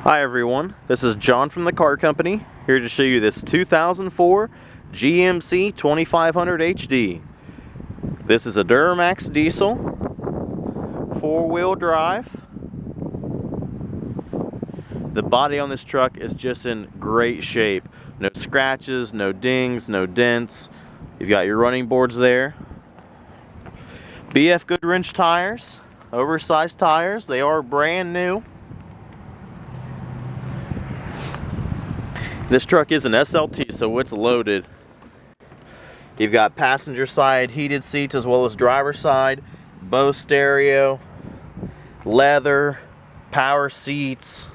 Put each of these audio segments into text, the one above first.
Hi everyone, this is John from the car company, here to show you this 2004 GMC 2500HD. This is a DURAMAX Diesel, 4-wheel drive. The body on this truck is just in great shape. No scratches, no dings, no dents. You've got your running boards there. BF Goodwrench tires, oversized tires. They are brand new. This truck is an SLT, so it's loaded. You've got passenger side heated seats as well as driver side, Bose stereo, leather, power seats.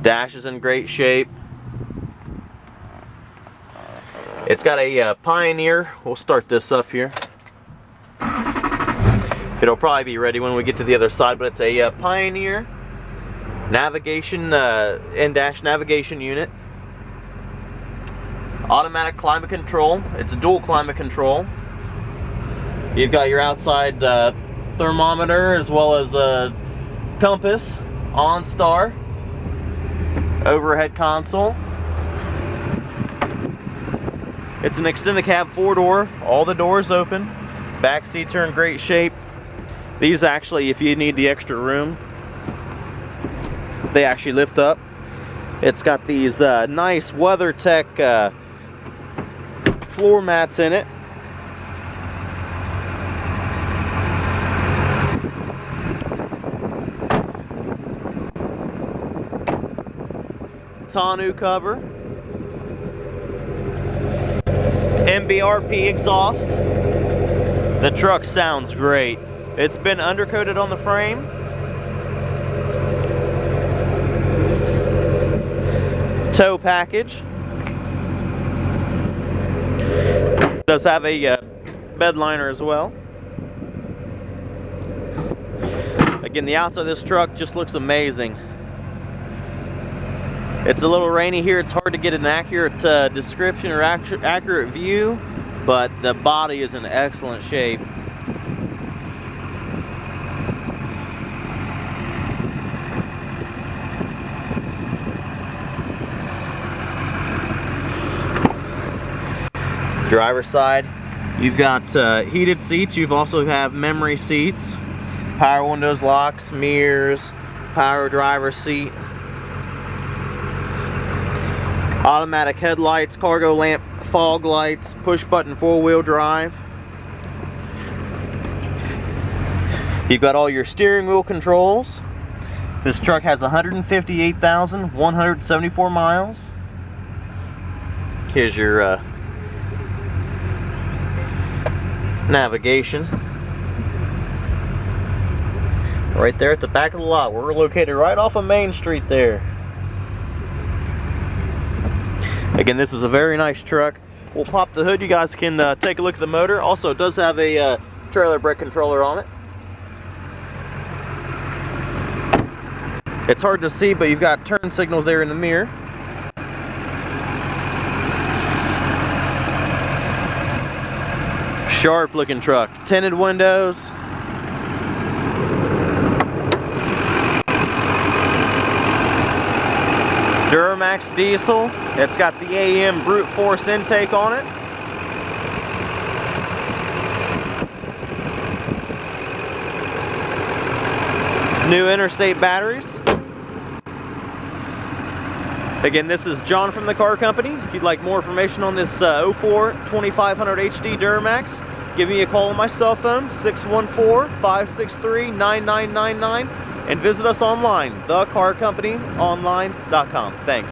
Dash is in great shape. It's got a Pioneer. We'll start this up here. It'll probably be ready when we get to the other side, but it's a Pioneer navigation, in-dash navigation unit. Automatic climate control. It's a dual climate control. You've got your outside thermometer as well as a compass, OnStar, overhead console. It's an extended cab 4-door, all the doors open. Back seats are in great shape. These actually, if you need the extra room, they actually lift up. It's got these nice WeatherTech floor mats in it. Tonneau cover. MBRP exhaust. The truck sounds great. It's been undercoated on the frame. Tow package. Does have a bed liner as well. Again, the outside of this truck just looks amazing. It's a little rainy here. It's hard to get an accurate description or accurate view, but the body is in excellent shape. Driver's side, you've got heated seats. You've also have memory seats, power windows, locks, mirrors, power driver seat, automatic headlights, cargo lamp, fog lights, push button 4-wheel drive. You've got all your steering wheel controls. This truck has 158,174 miles. Here's your navigation. Right there at the back of the lot. We're located right off of Main Street there. Again, this is a very nice truck. We'll pop the hood. You guys can take a look at the motor. Also, it does have a trailer brake controller on it. It's hard to see, but you've got turn signals there in the mirror. Sharp looking truck. Tinted windows. DURAMAX Diesel. It's got the AM brute force intake on it. New interstate batteries. Again, this is John from the car company. If you'd like more information on this 04 2500HD Duramax, give me a call on my cell phone, 614-563-9999, and visit us online, thecarcompanyonline.com. Thanks.